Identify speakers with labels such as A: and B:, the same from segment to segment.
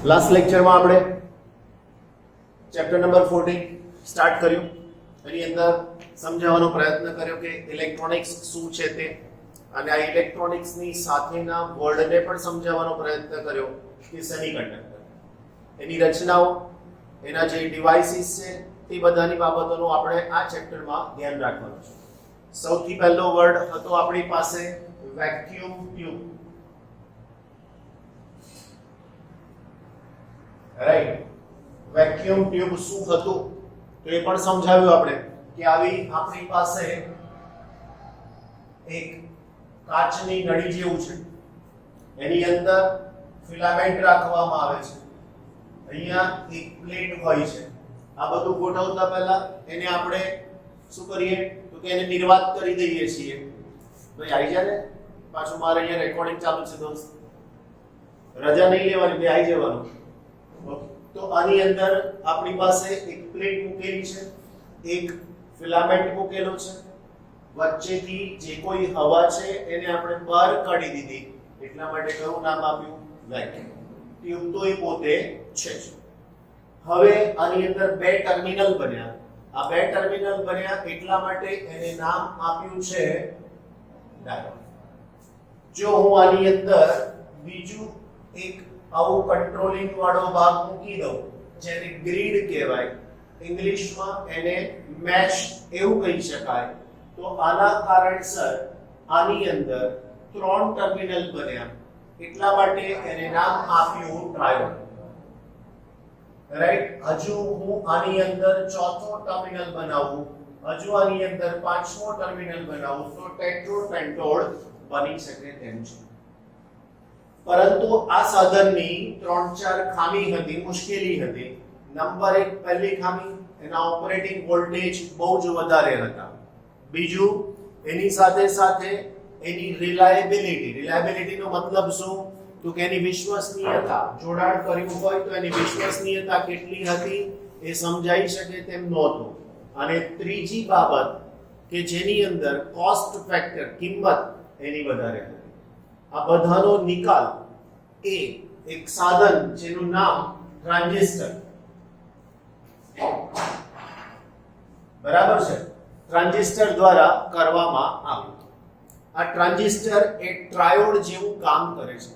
A: Last લેક્ચરમાં આપણે chapter number 14 start કર્યું. એની અંદર સમજાવવાનો પ્રયત્ન કર્યો કે ઇલેક્ટ્રોનિક્સ શું છે તે, અને આ ઇલેક્ટ્રોનિક્સની સાથેના વર્ડને પણ સમજાવવાનો પ્રયત્ન કર્યો કે સેમિકન્ડક્ટર, એની રચનાઓ, એના જે ડિવાઇસીસ છે તે બધાની બાબતોનું આપણે આ ચેપ્ટરમાં ધ્યાન રાખવાનું છે. સૌથી પહેલો વર્ડ હતો આપણી પાસે vacuum tube. Right, vacuum tube શું હતું તો એ પણ સમજાવ્યું આપણે કે આવી આપણી પાસે એક કાચની નળી જેવું છે, એની અંદર ફિલામેન્ટ રાખવામાં આવે છે, અહીંયા એક પ્લેટ હોય છે. આ બધું ગોઠવતા પહેલા એને આપણે શું કરીએ તો કે એને નિર્વાત કરી દઈએ છીએ. ભાઈ આવી જા ને, પાછું મારે અહીંયા રેકોર્ડિંગ ચાલુ છે દોસ્ત, રજા નહીં લેવાની, બે આવી જવાનું. તો આની અંદર આપણી પાસે એક પ્લેટ મૂકેલી છે, એક ફિલામેન્ટ મૂકેલો છે, વચ્ચેથી જે કોઈ હવા છે એને આપણે બહાર કાઢી દીધી, એટલા માટે કયું નામ આપ્યું? Vacuum tube. તો એ પોતે છે. હવે આની અંદર બે ટર્મિનલ બન્યા. આ બે ટર્મિનલ બન્યા એટલા માટે એને નામ આપ્યું છે ડાયોડ. જો હું આની અંદર બીજું એક આવું કંટ્રોલિંગ વાળો ભાગ મૂકી દઉં, જેને ગ્રીડ કહેવાય, ઇંગ્લિશમાં એને મેશ એવું કહી શકાય, તો આના કારણસર આની અંદર ત્રણ ટર્મિનલ બન્યા, એટલા માટે એને નામ આપ્યું ટ્રાયોડ. રાઈટ, હજુ હું આની અંદર ચોથો ટર્મિનલ બનાવું, હજુ આની અંદર પાંચમો ટર્મિનલ બનાવું તો ટેટ્રો પેન્ટોડ બની શકે તેમ છે. પરંતુ આ સાધનની 3-4 ખામી હતી, મુશ્કેલી હતી. નંબર 1, પહેલી ખામી, એના ઓપરેટિંગ વોલ્ટેજ બહુ જ વધારે હતા. બીજું, એની સાથે સાથે એની રિલાયબિલિટી. રિલાયબિલિટી નો મતલબ શું? તો કે એની વિશ્વસનીયતા, જોડાણ કર્યું હોય તો એની વિશ્વસનીયતા કેટલી હતી એ સમજાઈ શકે તેમ નહોતું. અને ત્રીજી બાબત કે જેની અંદર કોસ્ટ ફેક્ટર, કિંમત એની વધારે હતી. આ બધાનો નિકાલ એ એક સાધન જેનું નામ ટ્રાન્ઝિસ્ટર, બરાબર છે, ટ્રાન્ઝિસ્ટર દ્વારા કરવામાં આવ્યું. આ ટ્રાન્ઝિસ્ટર એક ટ્રાયોડ જેવું કામ કરે છે.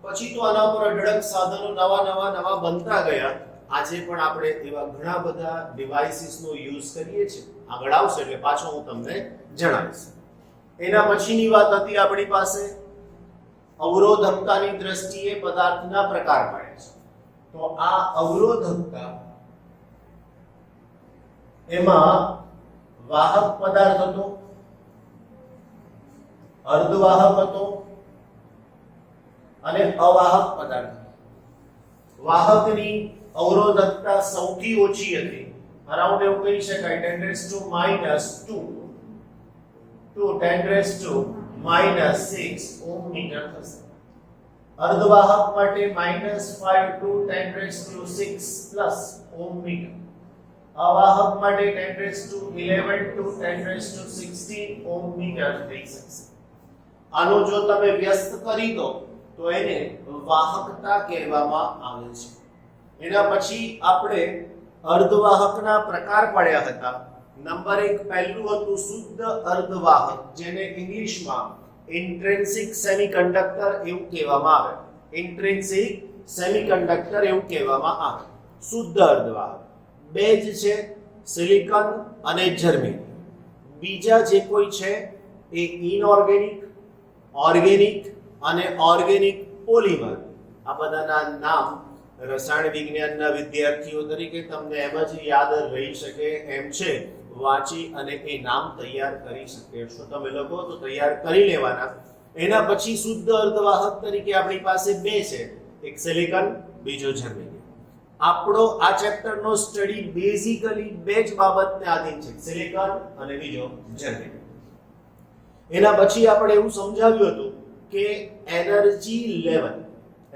A: પછી તો આના પર અઢળક સાધનો નવા બનતા ગયા. આજે પણ આપણે એવા ઘણા બધા ડિવાઇસીસનો યુઝ કરીએ છીએ. આગળ આવશે એટલે પાછો હું તમને જણાવીશ. એના પછીની વાત હતી આપણી પાસે અવરોધકતાની દ્રષ્ટિએ પદાર્થના પ્રકાર પડે છે. તો આ અવરોધકતા, એમાં વાહક પદાર્થ હતો, અર્ધવાહક હતો અને અવાહક પદાર્થ. વાહકની અવરોધકતા સૌથી ઓછી હતી, અરાઉન્ડ એવું કહી શકાય 10⁻², to 10⁻⁻6 ઓહ્મ મીટર થશે. અર્ધવાહક માટે -5 to 10⁻6 ઓહ્મ મીટર. અવાહક માટે 10⁻11 to 10⁻16 ઓહ્મ મીટર થઈ શકશે. આનો જો તમે વ્યસ્ત કરી દો તો એને વાહકતા કહેવામાં આવે છે. એના પછી આપણે અર્ધવાહકના પ્રકાર પડ્યા હતા. નંબર 1 પહેલું હતું શુદ્ધ અર્ધવાહક, જેને ઇંગ્લિશમાં ઇન્ટ્રિન્સિક સેમિકન્ડક્ટર એવું કહેવામાં આવે. ઇન્ટ્રિન્સિક સેમિકન્ડક્ટર એવું કહેવામાં આવે. શુદ્ધ અર્ધવાહક બે જ છે, સિલિકોન અને જર્મેનિયમ. બીજા જે કોઈ છે એ ઇનઓર્ગેનિક, ઓર્ગેનિક અને ઓર્ગેનિક પોલિમર. આ બધાના નામ રસાયણ વિજ્ઞાનના વિદ્યાર્થીઓ તરીકે તમને એમ જ યાદ રહી શકે એમ છે, વાંચી અને એ નામ તૈયાર કરી શકે છો તમે લોકો, તો તૈયાર કરી લેવાના. એના પછી શુદ્ધ અર્ધવાહક તરીકે આપણી પાસે બે છે, એક સિલિકોન, બીજો જર્મેનિયમ. આપણો આ ચેપ્ટરનો સ્ટડી બેઝિકલી બે જ બાબતને આધીન છે, સિલિકોન અને બીજો જર્મેનિયમ. એના પછી આપણે એવું સમજાવ્યું હતું કે એનર્જી લેવલ,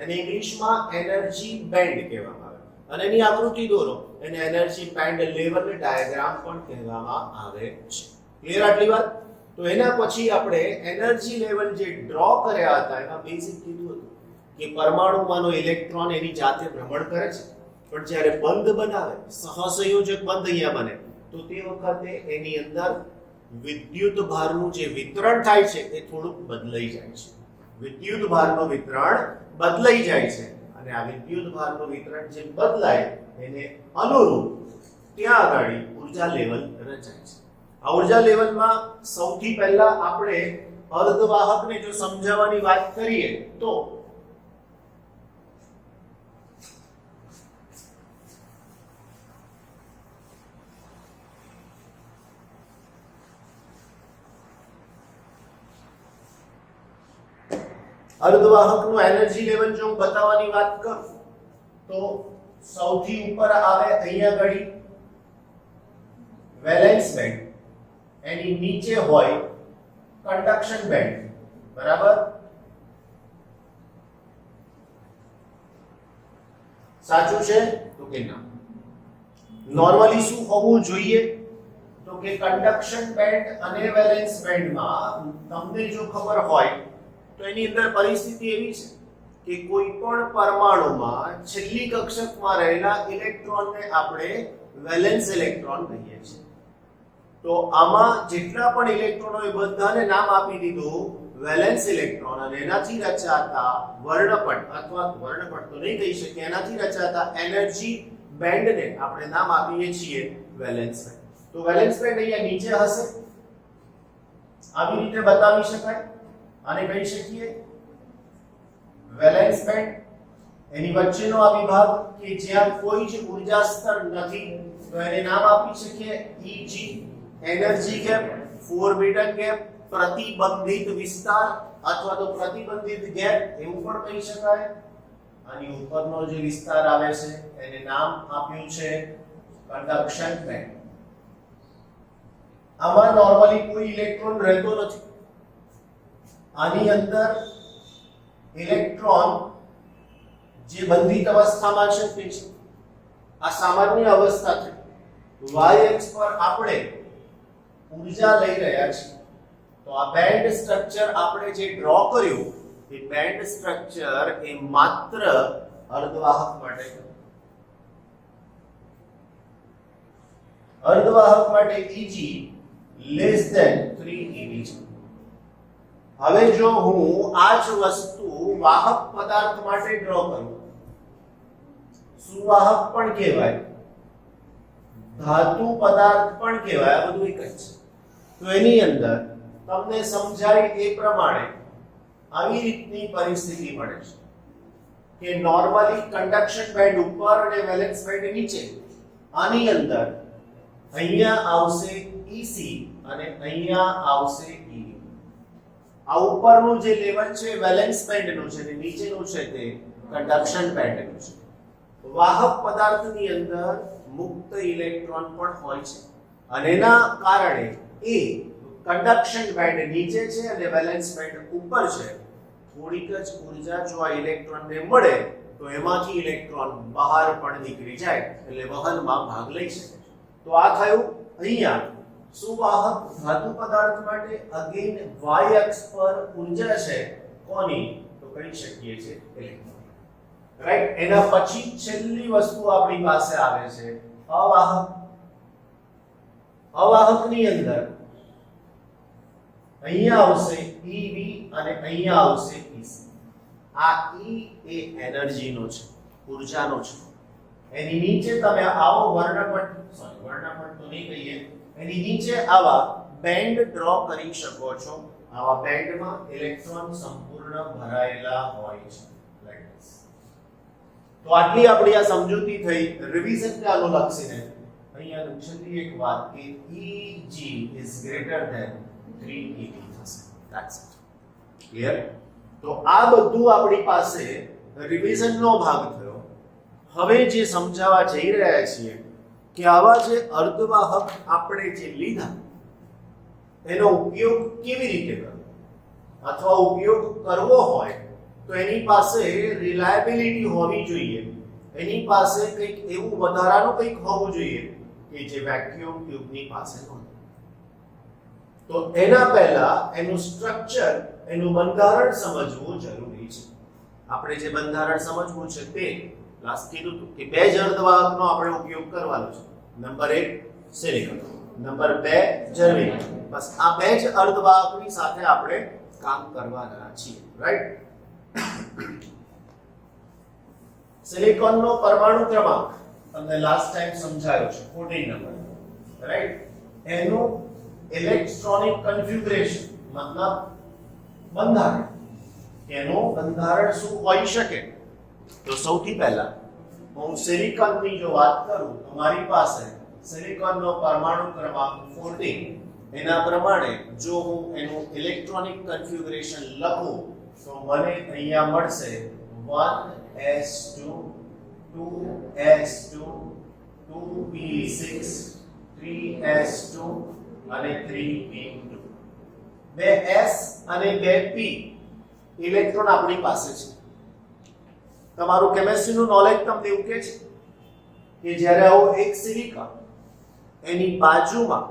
A: એને ઇંગ્લિશમાં એનર્જી બેન્ડ કહેવામાં આવે, અને એની આકૃતિ દોરો, એને એનર્જી બેન્ડ લેવલ ડાયાગ્રામ પણ કહેવામાં આવે છે. ક્લિયર આટલી વાત? તો એના પછી આપણે એનર્જી લેવલ જે ડ્રો કર્યા હતા એમાં બેઝિક કીધું હતું કે પરમાણુમાંનો ઇલેક્ટ્રોન એની જાતે ભ્રમણ કરે છે, પણ જ્યારે બંધ બનાવે, સહસંયોજક બંધ અહીંયા બને, તો તે વખતે એની અંદર વિદ્યુત ભારનું જે વિતરણ થાય છે એ થોડુંક બદલાઈ જાય છે. વિદ્યુત ભારનું વિતરણ બદલાઈ જાય છે અને આ વિદ્યુત ભારનું વિતરણ જે બદલાય એને અનુરૂપ ત્યાં આગળ ઊર્જા લેવલ રચાય છે. આ ઊર્જા લેવલમાં સૌથી પહેલા આપણે અર્ધવાહકને જો સમજાવવાની વાત કરીએ તો અર્ધવાહકનું એનર્જી લેવલ જો હું બતાવવાની વાત કરું તો સૌથી ઉપર આવે અહીંયા ઘડી વેલેન્સ બેન્ડ, એની નીચે હોય કંડક્શન બેન્ડ, બરાબર? સાચું છે તો કે ના? નોર્મલી શું હોવું જોઈએ તો કે કંડક્શન બેન્ડ અને વેલેન્સ બેન્ડમાં તમને જો ખબર હોય તો એની અંદર પરિસ્થિતિ એવી છે કે કોઈ પણ પરમાણુમાં છેલ્લી કક્ષકમાં રહેલા ઇલેક્ટ્રોનને આપણે વેલેન્સ ઇલેક્ટ્રોન કહીએ છીએ. તો આમાં જેટલા પણ ઇલેક્ટ્રોનો એ બધાને નામ આપી દીધું વેલેન્સ ઇલેક્ટ્રોન, અને એનાથી રચાતા વર્ણપટ અથવા વર્ણપટ તો નહીં કહી શકીએ, એનાથી રચાતા એનર્જી બેન્ડને આપણે નામ આપીએ છીએ વેલેન્સ બેન્ડ. તો વેલેન્સ બેન્ડ અહીંયા નીચે હશે, આવી રીતે બતાવી શકાય. આને કહી શકીએ વેલેન્સ બેન્ડ, એની વચ્ચેનો આ વિભાગ કે જ્યાં કોઈ જ ઊર્જા સ્તર નથી તો એને નામ આપી શકીએ Eg, energy gap, forbidden gap, પ્રતિબંધિત વિસ્તાર અથવા તો પ્રતિબંધિત ગેપ એવું પણ કહી શકાય. આની ઉપરનો જે વિસ્તાર આવે છે એને નામ આપ્યું છે કંડક્શન બેન્ડ. આમાં નોર્મલી કોઈ ઇલેક્ટ્રોન રહેતો નથી. આની અંદર ઇલેક્ટ્રોન જે બંધિત અવસ્થામાં છે તે છે. આ સામાન્ય અવસ્થા છે. y અક્ષ પર આપણે ઊર્જા લઈ રહ્યા છીએ. તો આ બેન્ડ સ્ટ્રક્ચર આપણે જે ડ્રો કર્યું એ બેન્ડ સ્ટ્રક્ચર એ માત્ર અર્ધવાહક માટે છે. અર્ધવાહક માટે Eg less than 3 eV છે. હવે જો હું આ જ વસ્તુ વાહક પદાર્થ માટે ડ્રો કરું, સુવાહક પણ કહેવાય, ધાતુ પદાર્થ પણ કહેવાય, આ બધું એક જ છે. તો એની અંદર તમને સમજાય એ પ્રમાણે આવી રીતની પરિસ્થિતિ મળે છે કે નોર્મલી કંડક્શન બેન્ડ ઉપર અને વેલેન્સ બેન્ડ નીચે, આની અંદર અહીંયા આવશે EC અને અહીંયા આવશે EV. આ ઉપરનું જે લેવલ છે વેલેન્સ બેન્ડનું છે અને નીચેનું છે તે કંડક્શન બેન્ડનું છે. વાહક પદાર્થની અંદર મુક્ત ઇલેક્ટ્રોન પણ હોય છે અને એના કારણે એ કંડક્શન બેન્ડ નીચે છે અને વેલેન્સ બેન્ડ ઉપર છે. થોડીક જ ઊર્જા જો આ ઇલેક્ટ્રોનને મળે તો એમાંથી ઇલેક્ટ્રોન બહાર પણ નીકળી જાય એટલે વહનમાં ભાગ લઈ શકે. તો આ થયું અહીંયા સુવાહક ધાતુ પદાર્થ માટે. અગેન y અક્ષ પર ઊર્જા છે કોની તો કહી શકીએ છે ઇલેક્ટ્રોન, રાઈટ? એના પછી છેલ્લી વસ્તુ આપણી પાસે આવે છે અવાહક. અવાહકની અંદર અહીંયા આવશે EV અને અહીંયા આવશે EC. આ E એ એનર્જીનો છે, ઊર્જાનો છે. એની નીચે તમે આવો વર્ણપટ તો નહીં કહીએ, એની નીચે આવા બેન્ડ ડ્રો કરી શકો છો. આવા બેન્ડમાં ઇલેક્ટ્રોન સંપૂર્ણ ભરાયેલા હોય છે, લાઈક ધીસ. તો આટલી આપણી આ સમજૂતી થઈ રિવિઝનને અનુલક્ષીને. અહીંયા છેલ્લી એક વાત કે Eg is greater than 3 eV થશે. That's it. ક્લિયર? તો આ બધું આપણી પાસે રિવિઝનનો ભાગ થયો. હવે જે સમજાવવા જઈ રહ્યા છીએ કે આવા જે અર્ધવાહક આપણે જે લીધા એનો ઉપયોગ કેવી રીતે કરવો, અથવા ઉપયોગ કરવો હોય તો એની પાસે રિલાયબિલિટી હોવી જોઈએ. એની પાસે કંઈક એવું વધારાનું કંઈક હોવું જોઈએ કે જે વેક્યુમ ટ્યુબની પાસે નહોતું. તો એના પહેલા એનું સ્ટ્રક્ચર, એનું બંધારણ સમજવું જરૂરી છે. આપણે જે બંધારણ સમજવું છે તે લાસ્ટ કીધું હતું કે બે જ અર્ધવાહકનો આપણે ઉપયોગ કરવાનો છે. Number 1 silicon, number 2 germanium. બસ આ બે જ અર્ધવાહકની સાથે આપણે કામ કરવાના છીએ, રાઈટ? સિલિકોનનો પરમાણુ ક્રમાંક તમને લાસ્ટ ટાઈમ સમજાયો છે 14 નંબર, રાઈટ? એનું ઇલેક્ટ્રોનિક કન્ફિગ્યુરેશન મતલબ બંધારણ, એનું બંધારણ શું હોઈ શકે? તો સૌથી પહેલા હું સિલિકોનની જો વાત કરું તો મારી પાસે સિલિકોનનો પરમાણુ ક્રમાંક 14, એના પ્રમાણે જો હું એનું ઇલેક્ટ્રોનિક કન્ફિગ્યુરેશન લખું તો મને અહીંયા મળશે 1s2 2s2 2p6 3s2 અને 3p2. બે s અને બે p ઇલેક્ટ્રોન આપણી પાસે છે. તમારું કેમિસ્ટ્રીનું નોલેજ તમને એવું કહે છે કે જ્યારે આવો એક સિલિકોન એની બાજુમાં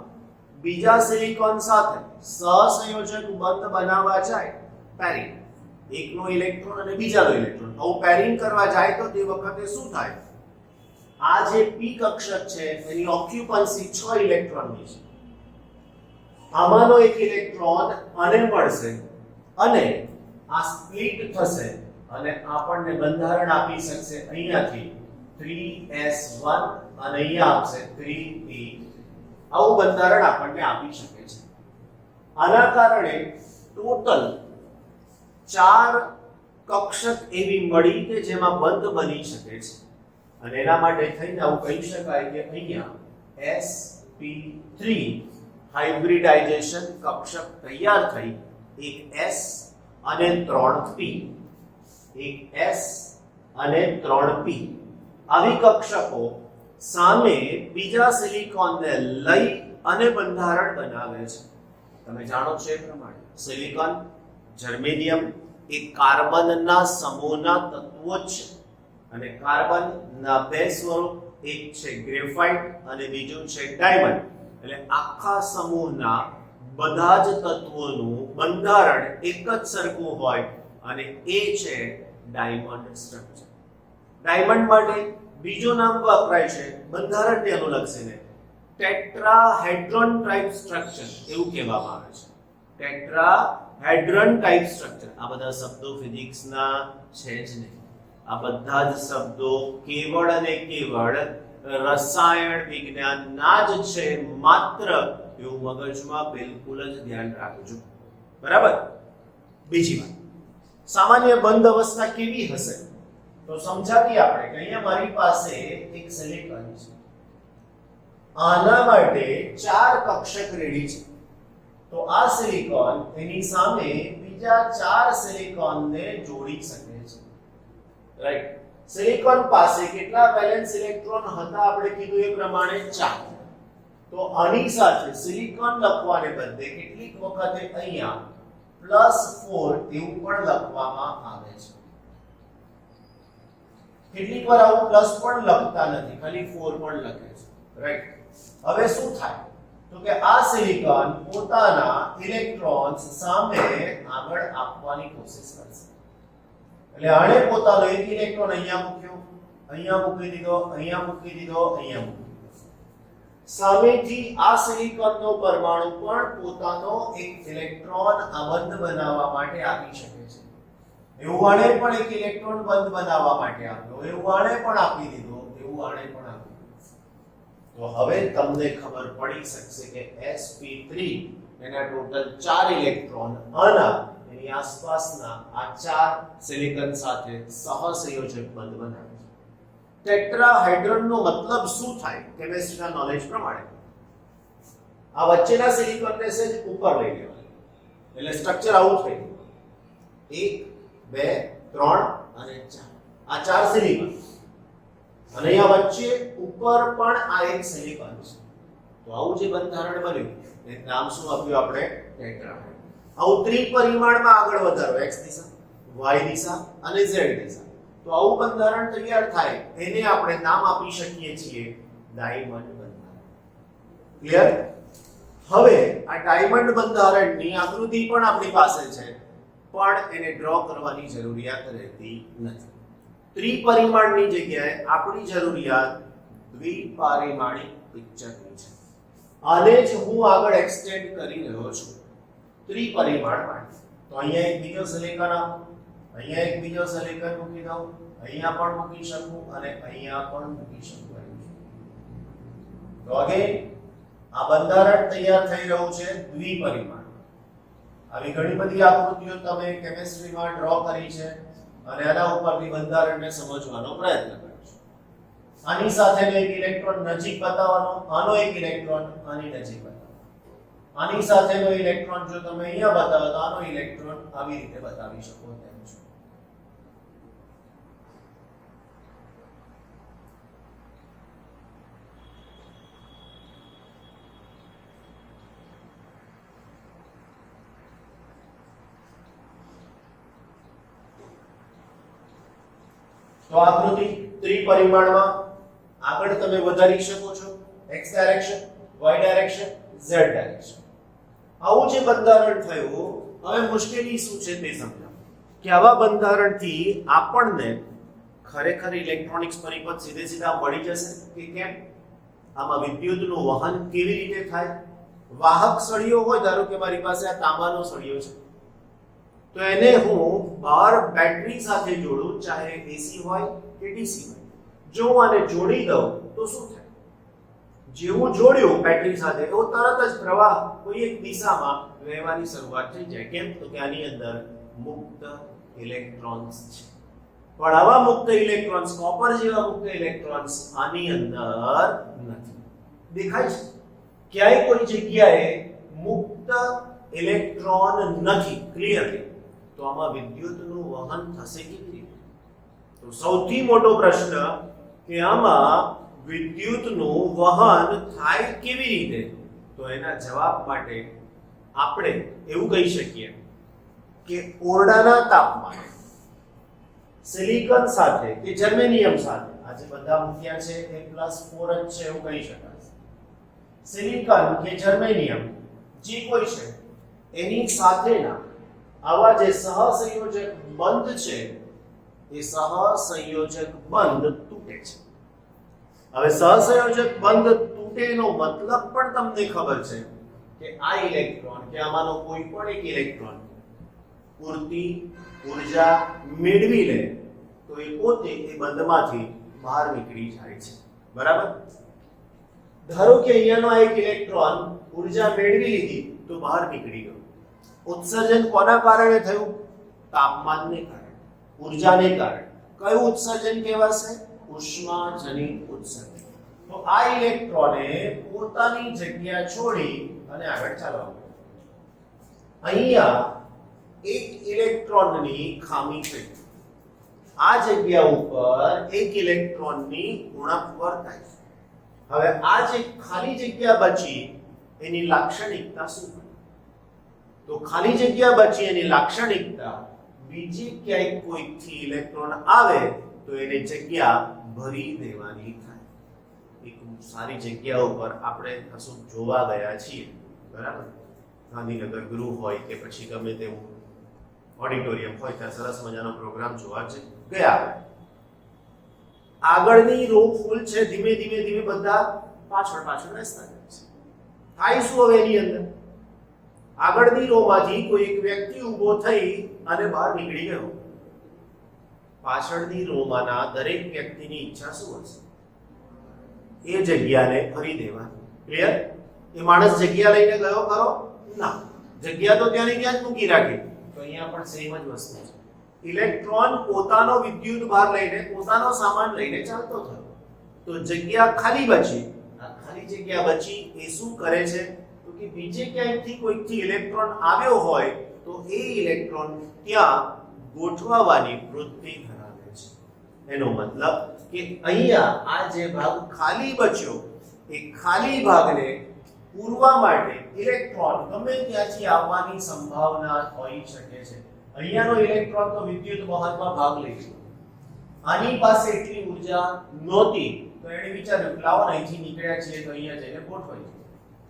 A: બીજા સિલિકોન સાથે સહસંયોજક બંધ બનાવવા જાય, પેરિંગ, એકનો ઇલેક્ટ્રોન અને બીજાનો ઇલેક્ટ્રોન આવું પેરિંગ કરવા જાય તો તે વખતે શું થાય? આ જે p કક્ષક છે એની ઓક્યુપન્સી 6 ઇલેક્ટ્રોનની છે. આમાંનો એક ઇલેક્ટ્રોન આને મળશે અને આ સ્પ્લિટ થશે અને આપણને બંધારણ આપી શકશે અહીંયાથી 3s1 અને અહીંયા આપશે 3p. આવું બંધારણ આપણને આપી શકે છે. આના કારણે ટોટલ 4 કક્ષક એવી મળી કે જેમાં બંધ બની શકે છે અને એના માટે થઈને આવું કહી શકાય કે અહીંયા sp3 હાઇબ્રિડાઇઝેશન કક્ષક તૈયાર થઈ, એક s અને 3p, એક s અને 3p આવી કક્ષકો સામે બીજા સિલિકોનને લઈ અને બંધારણ બનાવે છે. તમે જાણો છો એ પ્રમાણે સિલિકોન, જર્મેનિયમ એ કાર્બનના સમૂહના તત્વો છે અને કાર્બનના બે સ્વરૂપ, એક છે ગ્રેફાઇટ અને બીજું છે ડાયમંડ. એટલે આખા સમૂહના બધા જ તત્વોનું બંધારણ એક જ સરખું હોય અને એ છે ડાયમંડ સ્ટ્રક્ચર. ડાયમંડ માટે બીજું નામ વપરાય છે બંધારણને અનુલક્ષીને ટેટ્રાહેડ્રોન ટાઇપ સ્ટ્રક્ચર એવું કહેવામાં આવે છે. Tetrahedron type structure. આ બધા શબ્દો ફિઝિક્સના છે જ નહીં. આ બધા જ શબ્દો કેવળ અને કેવળ રસાયણ વિજ્ઞાનના જ છે માત્ર. એવું મગજમાં બિલકુલ જ ધ્યાન રાખજો, બરાબર? બીજી વાત, સામાન્ય બંધ અવસ્થા કેવી હશે તો સમજાવીએ આપણે કે અહીંયા મારી પાસે એક સિલિકોન છે. આના માટે 4 કક્ષક રેડી છે. તો આ સિલિકોન એની સામે બીજા 4 સિલિકોનને જોડી શકે છે, રાઈટ? સિલિકોન પાસે કેટલા વેલેન્સ ઇલેક્ટ્રોન હતા આપણે કીધું એ પ્રમાણે 4. તો આની સાથે સિલિકોન લખવાને બદલે કેટલીક વખતે અહીંયા +4 એવું પણ લખવામાં આવે છે. કેટલીક વાર આવું પ્લસ પણ લખતા નથી, ખાલી 4 પણ લખે છે, રાઈટ? હવે શું થાય તો કે આ સિલિકોન પોતાના ઇલેક્ટ્રોન્સ સામે આગળ આપવાની કોશિશ કરશે. એટલે આણે પોતાનો એક ઇલેક્ટ્રોન અહીંયા મૂક્યો, અહીંયા મૂકી દીધો, અહીંયા મૂકી દીધો, અહીંયા મૂકી દીધો. સામેથી આ સિલિકોનનો પરમાણુ પણ પોતાનો એક ઇલેક્ટ્રોન આ બંધ બનાવવા માટે આપી શકે છે. એવું આણે પણ એક ઇલેક્ટ્રોન બંધ બનાવવા માટે આપ્યો, એવું આણે પણ આપી દીધો, એવું આણે પણ આપી દીધો. તો હવે તમને ખબર પડી શકશે કે sp3 એના ટોટલ 4 ઇલેક્ટ્રોન આના એની આસપાસના આ 4 સિલિકોન સાથે સહસંયોજક બંધ બનાવે છે. ટેટ્રાહેડ્રોનનો મતલબ શું થાય કેમિસ્ટ્રીના નોલેજ પ્રમાણે? આ વચ્ચેના સિલિકોનને સેજ ઉપર લઈ લેવાનું, એટલે સ્ટ્રક્ચર આવું થઈ ગયું. 1 2 3 અને 4 આ 4 સિલિકોન અને અહીંયા વચ્ચે ઉપર પણ આ એક સિલિકોન છે. તો આવું જે બંધારણ બન્યું એ નામ શું આપ્યું આપણે? ટેટ્રાહેડ્રોન. આવું ત્રિપરિમાણમાં આગળ વધારો, x દિશા, y દિશા અને z દિશા. તો આવું બંધારણ તૈયાર થાય એને આપણે નામ આપી શકીએ છીએ ડાયમંડ બંધારણ. ક્લિયર? હવે આ ડાયમંડ બંધારણની આકૃતિ પણ આપણી પાસે છે,
B: પણ એને ડ્રો કરવાની જરૂરિયાત રહેતી નથી. ત્રિપરિમાણની જગ્યાએ આપણી જરૂરિયાત દ્વિપરિમાણિક પિક્ચરની છે. આને જ હું આગળ એક્સટેન્ડ કરી રહ્યો છું ત્રિપરિમાણ માટે. તો અહીંયા એક બીજો સિલિકોન આપો, અહીંયા એક બીજો સિલિકોન મૂકી દઉં, અહીંયા પણ મૂકી શકું અને અહીંયા પણ મૂકી શકું. તો અગેન આ બંધારણ તૈયાર થઈ રહ્યું છે દ્વિપરિમાણ. આવી ઘણી બધી આકૃતિઓ તમે કેમિસ્ટ્રીમાં ડ્રો કરી છે અને આના ઉપરથી બંધારણને સમજવાનો પ્રયત્ન કરશો. આની સાથેનો એક ઇલેક્ટ્રોન નજીક બતાવવાનો, આનો એક ઇલેક્ટ્રોન આની નજીક બતાવવાનો. આની સાથેનો ઇલેક્ટ્રોન જો તમે અહીંયા બતાવો તો આનો ઇલેક્ટ્રોન આવી રીતે બતાવી શકો તેમ છો. તો આકૃતિ ત્રિપરિમાણમાં આગળ તમે વધારી શકો છો x direction, y direction, z direction. આવું જે બંધારણ થયું, હવે મુશ્કેલી શું છે તે સમજાવો કે આવા બંધારણથી આપણને ખરેખર ઇલેક્ટ્રોનિક્સ પરિપથ સીધે સીધા મળી જશે કે કેમ? આમાં વિદ્યુતનું વહન કેવી રીતે થાય? વાહક સળિયો હોય, ધારો કે મારી પાસે આ તાંબાનો સળિયો છે, તો એને હું બહાર બેટરી સાથે જોડું, ચાહે એસી હોય કે ડીસી હોય. જો હું આને જોડી દઉં તો શું થાય? જેવું જોડ્યું બેટરી સાથે એવું તરત જ પ્રવાહ કોઈ એક દિશામાં વહેવાની શરૂઆત થઈ જાય. કેમ? તો કે આની અંદર મુક્ત ઇલેક્ટ્રોન્સ છે. પણ આવા મુક્ત ઇલેક્ટ્રોન્સ, કોપર જેવા મુક્ત ઇલેક્ટ્રોન્સ આની અંદર નથી. દેખાય છે? ક્યાંય કોઈ જગ્યાએ મુક્ત ઇલેક્ટ્રોન નથી ક્લિયરલી. તો આમાં વિદ્યુતનું વહન થશે કેવી રીતે? તો સૌથી મોટો પ્રશ્ન કે આમાં વિદ્યુતનું વહન થાય કેવી રીતે? તો એના જવાબ માટે આપણે એવું કહી શકીએ કે ઓરડાના તાપમાને સિલિકોન સાથે કે જર્મેનિયમ સાથે, આજે બધા મૂક્યા છે એ +4 જ છે એવું કહી શકાય. સિલિકોન કે જર્મેનિયમ જે કોઈ છે એની સાથેના આવા જે સહસંયોજક બંધ છે એ સહસંયોજક બંધ તૂટે છે. હવે સહસંયોજક બંધ તૂટેનો મતલબ પણ તમને ખબર છે કે આ ઇલેક્ટ્રોન કે આમાંનો કોઈ પણ એક ઇલેક્ટ્રોન પૂરતી ઉર્જા મેળવી લે તો એ પોતે એ બંધમાંથી બહાર નીકળી જાય છે. બરાબર? ધારો કે અહીંયાનો એક ઇલેક્ટ્રોન ઉર્જા મેળવી લીધી તો બહાર નીકળી ગયો. ઉત્સર્જન કોના કારણે થયું? તાપમાનને કારણે, ઉર્જાને કારણે. કયું ઉત્સર્જન કહેવાશે? ઉષ્માજનિત ઉત્સર્જન. તો આ ઇલેક્ટ્રોને પોતાની જગ્યા છોડી અને આગળ ચાલવા માંડ્યો. અહીંયા એક ઇલેક્ટ્રોનની ખામી થઈ. આ જગ્યા ઉપર એક ઇલેક્ટ્રોનની ઉણપ વર્તાય. હવે આ જે ખાલી જગ્યા બચી એની લાક્ષણિકતા શું? તો ખાલી જગ્યા બચી એની લાક્ષણિકતા બીજી ક્યાંય કોઈથી ઇલેક્ટ્રોન આવે તો એને જગ્યા ભરી દેવાની થાય. એક સારી જગ્યા ઉપર આપણે કશું જોવા ગયા છીએ, બરાબર? ગાંધીનગર ગૃહ હોય કે પછી ગમે તેવું ઓડિટોરિયમ હોય, ત્યાં સરસ મજાનો પ્રોગ્રામ જોવા છે ગયા. આગળની રો ફૂલ છે, ધીમે ધીમે ધીમે બધા પાછળ પાછળ બેસતા જાય છે. થાય શું હવે એની અંદર? આગળની રોમાંથી કોઈ એક વ્યક્તિ ઊભો થઈ અને બહાર નીકળી ગયો. પાછળની રોમાંના દરેક વ્યક્તિની ઈચ્છા શું હશે? એ જગ્યાને ભરી દેવાની. ક્લિયર? એ માણસ જગ્યા લઈને ગયો ખરો? ના, જગ્યા તો ત્યાંની ત્યાં જ મૂકી રાખી. તો અહીંયા પણ સેમ જ વસ્તુ છે. ઇલેક્ટ્રોન પોતાનો વિદ્યુત ભાર લઈને, પોતાનો સામાન લઈને ચાલતો થયો, તો જગ્યા ખાલી બચી. આ ખાલી જગ્યા બચી એ શું કરે છે? કે બીજે ક્યાંયથી કોઈકથી ઇલેક્ટ્રોન આવ્યો હોય તો એ ઇલેક્ટ્રોન ત્યાં ગોઠવવાની વૃત્તિ ધરાવે છે. એનો મતલબ કે અહીંયા આ જે ભાગ ખાલી બચ્યો એ ખાલી ભાગને પૂરવા માટે ઇલેક્ટ્રોન ગમે ત્યાંથી આવવાની સંભાવના હોઈ શકે છે. અહીંયાનો ઇલેક્ટ્રોન તો વિદ્યુત વહનમાં ભાગ લે છે. આની પાસે એટલી ઉર્જા નહોતી તો એણે વિચાર્યું લાવો અહીંથી નીકળ્યા છીએ તો અહીંયા જઈને ગોઠવાય.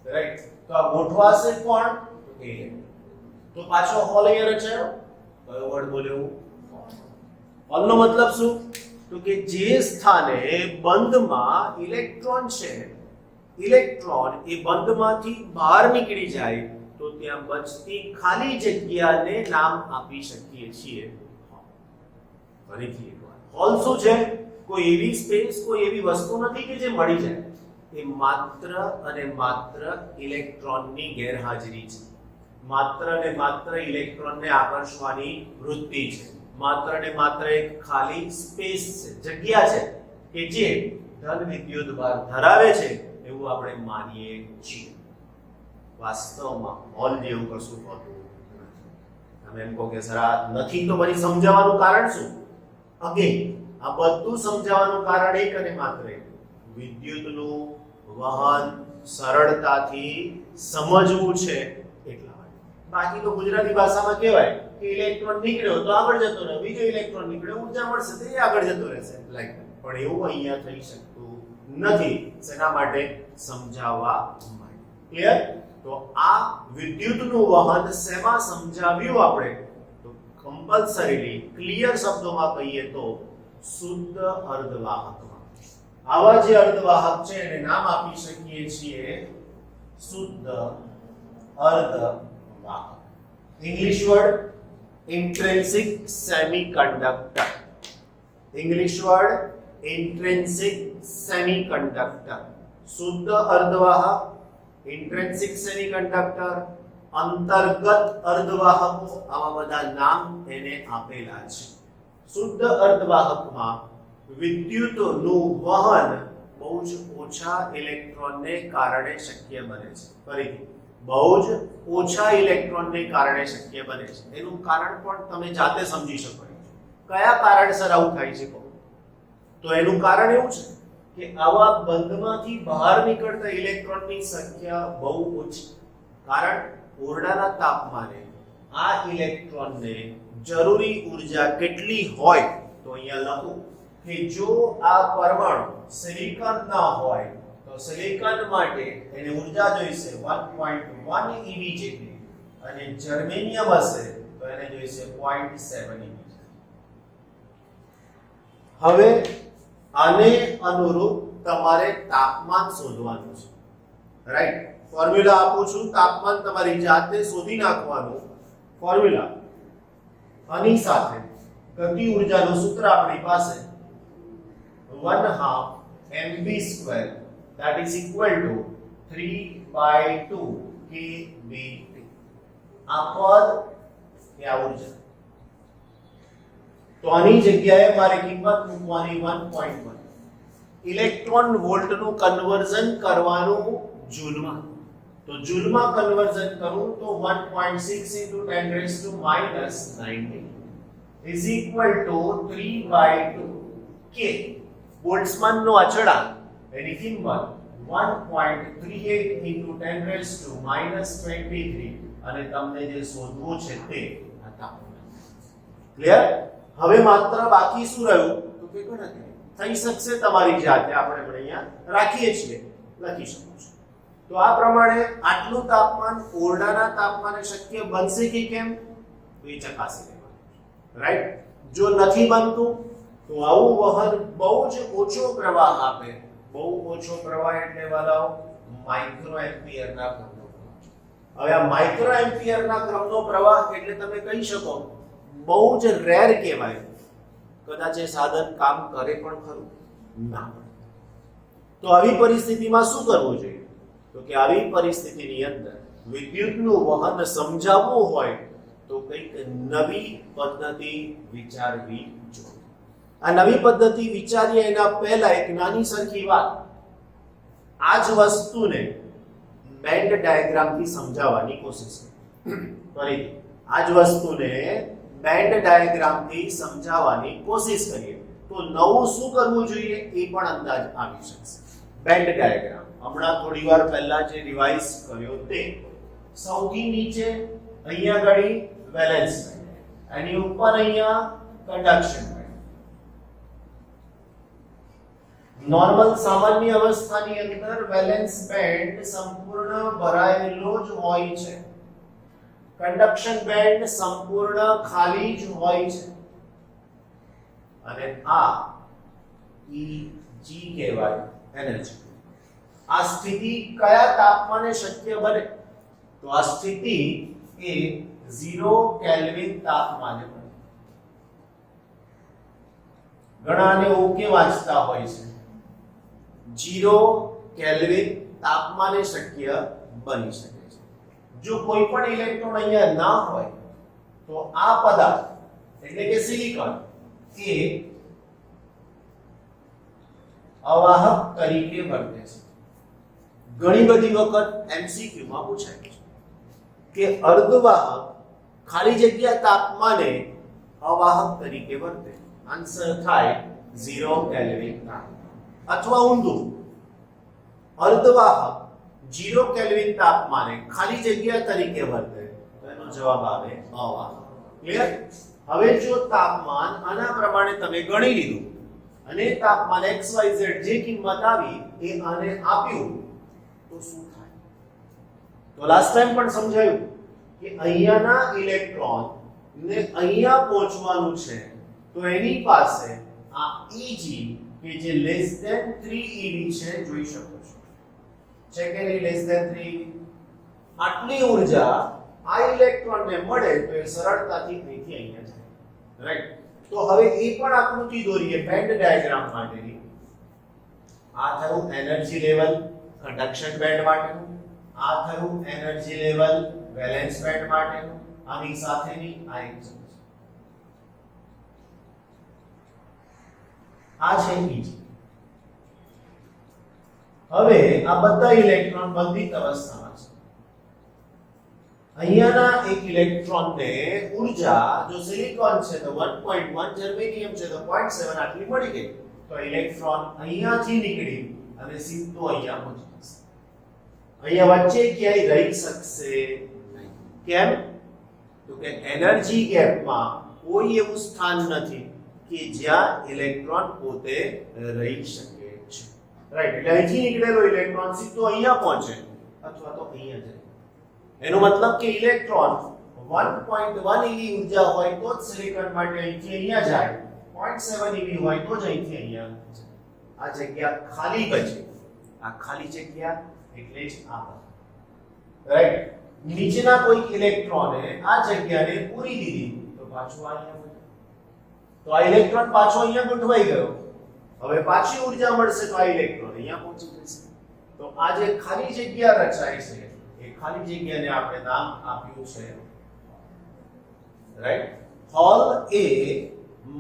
B: રાઈટ? તો આ ગોઠવાશે કોણ? તો પાછો હોલ અહીંયા રચાયો. કયો વર્ડ બોલ્યો? ફોલ નો મતલબ શું? તો કે જે સ્થાને બંધમાં ઇલેક્ટ્રોન છે, ઇલેક્ટ્રોન એ બંધમાંથી બહાર નીકળી જાય તો ત્યાં બચતી ખાલી જગ્યાને નામ આપી શકીએ છીએ. ફરીથી એકવાર, હોલ શું છે? કોઈ એવી સ્પેસ, કોઈ એવી વસ્તુ નથી કે જે મળી જાય. એ માત્ર અને માત્ર ઇલેક્ટ્રોનની ગેરહાજરી છે. માત્ર ને માત્ર ઇલેક્ટ્રોનને આકર્ષવાની વૃત્તિ છે. માત્ર ને માત્ર એક ખાલી સ્પેસ છે, જગ્યા છે કે જે ધન વિદ્યુતભાર ધરાવે છે એવું આપણે માનીએ છીએ. વાસ્તવમાં હોલ જેવું કશું હોતું નથી. તમે એમ કહો કે સર આ નથી તો પછી સમજાવવાનું કારણ શું? અગેન આ બધું સમજાવવાનું કારણ એક અને માત્ર એક, વિદ્યુતનું વહન સરળતાથી સમજવું છે એટલા માટે. બાકી તો ગુજરાતી ભાષામાં કહેવાય કે ઇલેક્ટ્રોન નીકળ્યો તો આગળ જતો રહે, બીજો ઇલેક્ટ્રોન નીકળ્યો ઊર્જા મળશે તો એ આગળ જતો રહેશે, લાઈક. પણ એવું અહીંયા થઈ શકતું નથી. શેના માટે? સમજાવવા માટે. ક્લિયર? તો આ વિદ્યુતનું વહન શેમાં સમજાવ્યું આપણે? તો કમ્પલ્સરીલી ક્લિયર શબ્દોમાં કહીએ તો શુદ્ધ અર્ધવાહકમાં. આવા જે અર્ધવાહક છે એને નામ આપી શકીએ છીએ શુદ્ધ અર્ધવાહક. English word intrinsic semiconductor. English word intrinsic semiconductor. શુદ્ધ અર્ધવાહક, intrinsic semiconductor, અંતર્ગત અર્ધવાહકો, આવા બધા નામ એને આપેલા છે. શુદ્ધ અર્ધવાહકમાં વિદ્યુતનું વહન બહુ જ ઓછા ઇલેક્ટ્રોનને કારણે શક્ય બને છે. ફરીથી, બહુ જ ઓછા ઇલેક્ટ્રોનને કારણે શક્ય બને છે. એનું કારણ પણ તમે જાતે સમજી શકો છો. કયા કારણસર આવું થાય છે? તો એનું કારણ એવું છે કે આવા બંધમાંથી બહાર નીકળતા ઇલેક્ટ્રોનની સંખ્યા બહુ ઓછી. કારણ ઓરડાના તાપમાને આ ઇલેક્ટ્રોનને જરૂરી ઊર્જા કેટલી હોય? તો અહીંયા લખું કે જો આ પરમાણુ સિલિકોન ના હોય તો સિલિકોન માટે એને ઊર્જા જોઈશે 1.1 eV જેટલી, અને જર્મેનિયમ હશે તો એને જોઈશે 0.7 eV. હવે આને અનુરૂપ તમારે તાપમાન શોધવાનું છે, રાઈટ? ફોર્મ્યુલા આપું છું, તાપમાન તમારી જાતે શોધી નાખવાનું. ફોર્મ્યુલા આની સાથે ગતિ ઊર્જાનું સૂત્ર આપણી પાસે 1/2 mv² that is equal to 3/2 kBT. આ પદ કે આ ઊર્જા, તો આની જગ્યાએ મારે કિંમત મૂકવાની 1.1. ઇલેક્ટ્રોન વોલ્ટનું કન્વર્ઝન કરવાનું જૂલમાં, તો જૂલમાં કન્વર્ઝન કરું તો 1.6 into 10⁻⁻⁹ is equal to 3/2 k. બોલ્ટ્ઝમાનનો અચળાંક એની કિંમત 1.38 into 10⁻23, અને તમને જે શોધવું છે તે આ તાપમાન. ક્લિયર? હવે માત્ર બાકી શું રહ્યું? તો કે ગણતરી થઈ શકશે તમારી જાતે, આપણે પણ અહીંયા રાખીએ છીએ, લખી શકો છો. તો આ પ્રમાણે આટલું તાપમાન ઓરડાના તાપમાને શક્ય બનશે કે કેમ તો એ ચકાસી લેવાનું, રાઈટ? જો નથી બનતું તો આવું વહન બહુ જ ઓછો પ્રવાહ આપે. બહુ ઓછો પ્રવાહ એટલે વાલાઓ માઇક્રો એમ્પિયરના ક્રમનો પ્રવાહ. હવે આ માઇક્રો એમ્પિયરના ક્રમનો પ્રવાહ એટલે તમે કહી શકો બહુ જ રેર કહેવાય. કદાચ એ સાધન કામ કરે પણ ખરું ના. તો આવી પરિસ્થિતિમાં શું કરવું જોઈએ? તો કે આવી પરિસ્થિતિની અંદર વિદ્યુતનું વહન સમજાવવું હોય તો કંઈક નવી પદ્ધતિ વિચારવી જોઈએ. આ નવી પદ્ધતિ વિચારીએ એના પહેલા એક નાની સરખી વાત, આ જ વસ્તુને બેન્ડ ડાયાગ્રામથી સમજાવવાની કોશિશ કરીએ. ફરીથી આ જ વસ્તુને બેન્ડ ડાયાગ્રામથી સમજાવવાની કોશિશ કરીએ તો નવું શું કરવું જોઈએ એ પણ અંદાજ આવી શકશે. બેન્ડ ડાયાગ્રામ હમણાં થોડી વાર પહેલા જે રિવાઇઝ કર્યો તે, સૌથી નીચે અહીંયા આગળ વેલેન્સ બેન્ડ, એની ઉપર અહીંયા કન્ડક્શન બેન્ડ. નોર્મલ સામાન્ય અવસ્થાની અંદર વેલેન્સ બેન્ડ સંપૂર્ણ ભરાયેલો જ હોય છે. કંડક્શન બેન્ડ સંપૂર્ણ ખાલી જ હોય છે અને આ Eg કહેવાય એનર્જી. આ સ્થિતિ કયા તાપમાને શક્ય બને? તો આ સ્થિતિ એ 0 કેલ્વિન તાપમાને બને. ઘણા આને ઓકે વાંચતા હોય છે. 0 કેલ્વિન તાપમાને શક્ય બની શકે છે. જો કોઈ પણ ઇલેક્ટ્રોન અહીંયા ના હોય તો આ પદાર્થ એટલે કે સિલિકોન એ અવાહક તરીકે વર્તે છે. ઘણી બધી વખત એમસીક્યુ માં પૂછાય છે કે અર્ધવાહક ખાલી જગ્યા તાપમાને અવાહક તરીકે વર્તે. આન્સર થાય 0 કેલ્વિન અથવા ઊંધું. અર્ધવાહક 0 કેલ્વિન તાપમાને ખાલી જગ્યા તરીકે વર્તે તો એનો જવાબ આવે અવાહક. ક્લિયર? હવે જો તાપમાન આના પ્રમાણે તમે ગણી લીધું અને તાપમાન xyz જે કિંમત આવી એ આને આપ્યું તો શું થાય? તો લાસ્ટ ટાઈમ પણ સમજાયું કે અહીંયાના ઇલેક્ટ્રોન ને અહીંયા પહોંચવાનું છે તો એની પાસે આ Eg કે જે લેસ ધેન 3 eV છે જોઈ શકો છો. છે કે નહીં લેસ ધેન 3 eV? આટલી ઊર્જા આ ઇલેક્ટ્રોનને મળે તો એ સરળતાથી અહીંથી અહીંયા જાય. રાઈટ? તો હવે એ પણ આકૃતિ દોરીએ બેન્ડ ડાયાગ્રામ માટેની. આ થયું એનર્જી લેવલ કંડક્શન બેન્ડ માટેનું, આ થયું એનર્જી લેવલ વેલેન્સ બેન્ડ માટેનું, આની સાથેની આ એક છે. આ છે Eg. હવે આ બધા ઇલેક્ટ્રોન બંધિત અવસ્થામાં છે. અહીંયાના એક ઇલેક્ટ્રોનને ઊર્જા જો સિલિકોન છે તો 1.1, જર્મેનિયમ છે તો 0.7 આટલી મળી ગઈ. તો ઇલેક્ટ્રોન અહીંયાથી નીકળી અને સીધો અહીંયા પહોંચી જશે. અહીંયા વચ્ચે ક્યાંય રહી શકશે નહીં. કેમ? તો કે એનર્જી ગેપમાં કોઈ એવું સ્થાન નથી કે જ્યાં ઇલેક્ટ્રોન પોતે રહી શકે છે. રાઈટ? એટલે અહીંથી નીકળેલો ઇલેક્ટ્રોન સીધો અહીંયા પહોંચે અથવા તો અહીંયા જાય. એનો મતલબ કે ઇલેક્ટ્રોન 1.1 eV ઊર્જા હોય તો જ સિલિકોન માટે અહીંથી અહીંયા જાય, 0.7 eV હોય તો જ અહીંથી અહીંયા જાય. આ જગ્યા ખાલી બચે. આ ખાલી જગ્યા એટલે જ આ. રાઈટ? નીચેના કોઈ ઇલેક્ટ્રોને આ જગ્યાને પૂરી દીધી તો પાછું અહીંયા મળે. તો આ ઇલેક્ટ્રોન પાછો અહીંયા ગોઠવાઈ ગયો. હવે પાછી ઊર્જા મળશે તો આ ઇલેક્ટ્રોન અહીંયા પહોંચી જશે. તો આ જે ખાલી જગ્યા રચાય છે એ ખાલી જગ્યાને આપણે નામ આપ્યું છે રાઈટ. હોલ એ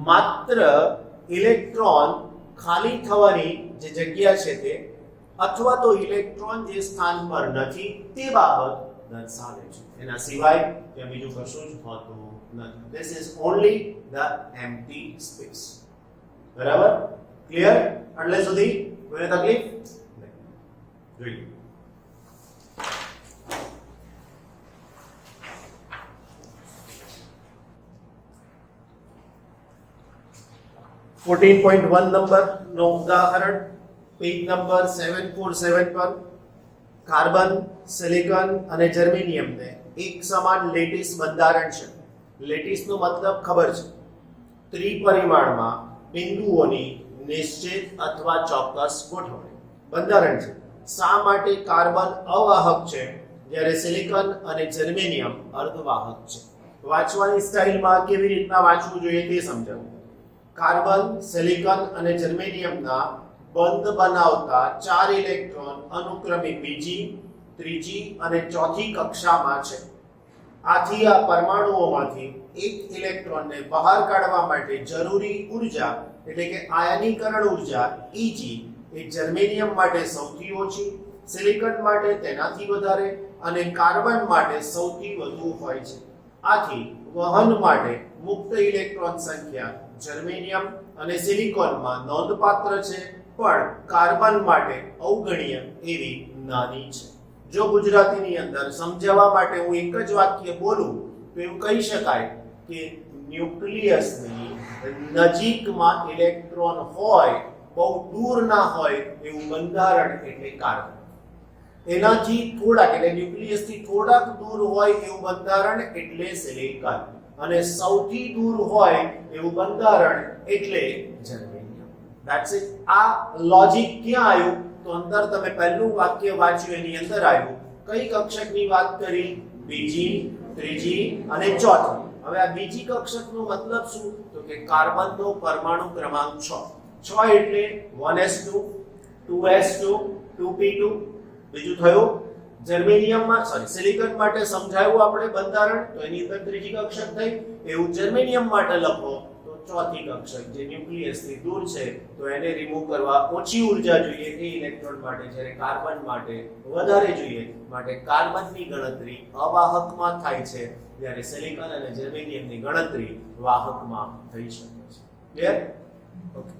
B: માત્ર ઇલેક્ટ્રોન ખાલી થવાની જે જગ્યા છે તે અથવા તો ઇલેક્ટ્રોન જે સ્થાન પર નથી તે બાબત દર્શાવે છે. એના સિવાય ત્યાં બીજું કશું જ હોતું નથી. This is only the empty space. બરાબર? ક્લિયર? એટલે સુધી કોઈને તકલીફ જોઈએ. 14.1 નંબરનો ઉદાહરણ પેજ નંબર 747 પર કાર્બન, સિલિકોન અને જર્મેનિયમને એક સમાન લેટિસ બંધારણ છે. લેટિસનો મતલબ ખબર છે. ત્રિપરિમાણમાં બિંદુઓની નિશ્ચિત અથવા ચોક્કસ ગોઠવણી. બંધારણ છે. શા માટે કાર્બન અવાહક છે જ્યારે સિલિકોન અને જર્મેનિયમ અર્ધવાહક છે? વાંચવાની સ્ટાઇલમાં કેવી રીતના વાંચવું જોઈએ તે સમજાવું. કાર્બન, સિલિકોન અને જર્મેનિયમના બંધ બનાવતા 4 ઇલેક્ટ્રોન અનુક્રમે બીજી, ત્રીજી અને ચોથી કક્ષામાં છે. આથી આ પરમાણુઓમાંથી એક ઇલેક્ટ્રોનને બહાર કાઢવા માટે જરૂરી ઊર્જા એટલે કે આયનીકરણ ઊર્જા Eg એ જર્મેનિયમ માટે સૌથી ઓછી, સિલિકોન માટે તેનાથી વધારે અને કાર્બન માટે સૌથી વધુ હોય છે. આથી વહન માટે મુક્ત ઇલેક્ટ્રોન સંખ્યા જર્મેનિયમ અને સિલિકોનમાં નોંધપાત્ર છે પણ કાર્બન માટે અવગણ્ય એવી નાની છે. જો ગુજરાતીની અંદર સમજાવવા માટે હું એક જ વાક્ય બોલું તો એવું કહી શકાય કે ન્યુક્લિયસની નજીકમાં ઇલેક્ટ્રોન હોય, બહુ દૂર ના હોય એવું બંધારણ એટલે કાર્બન. એનાથી થોડાક એટલે ન્યુક્લિયસથી થોડાક દૂર હોય એવું બંધારણ એટલે સિલિકન અને સૌથી દૂર હોય એવું બંધારણ એટલે જર્મેનિયમ. That's it. આ લોજિક ક્યાં આવ્યું? તો અંદર તમે પહેલું વાક્ય વાંચ્યું એની અંદર આવ્યું. કઈ કક્ષકની વાત કરી? બીજી, ત્રીજી અને ચોથી. હવે આ બીજી કક્ષકનો મતલબ શું? તો કે કાર્બનનો પરમાણુ ક્રમાંક 6. 6 એટલે 1s2 2s2 2p2. બીજું થયું જર્મેનિયમમાં સિલિકોન માટે સમજાવ્યું આપણે બંધારણ, તો એની અંદર ત્રીજી કક્ષક થઈ. એવું જર્મેનિયમ માટે લખો તો ચોથી કક્ષક જે ન્યુક્લિયસથી દૂર છે તો એને રિમૂવ કરવા ઓછી ઉર્જા જોઈએ એ ઇલેક્ટ્રોન માટે, જ્યારે કાર્બન માટે વધારે જોઈએ. માટે કાર્બનની ગણતરી અવાહકમાં થાય છે, જ્યારે સિલિકોન અને જર્મેનિયમની ગણતરી વાહકમાં થઈ શકે છે. ક્લિયર? ઓકે.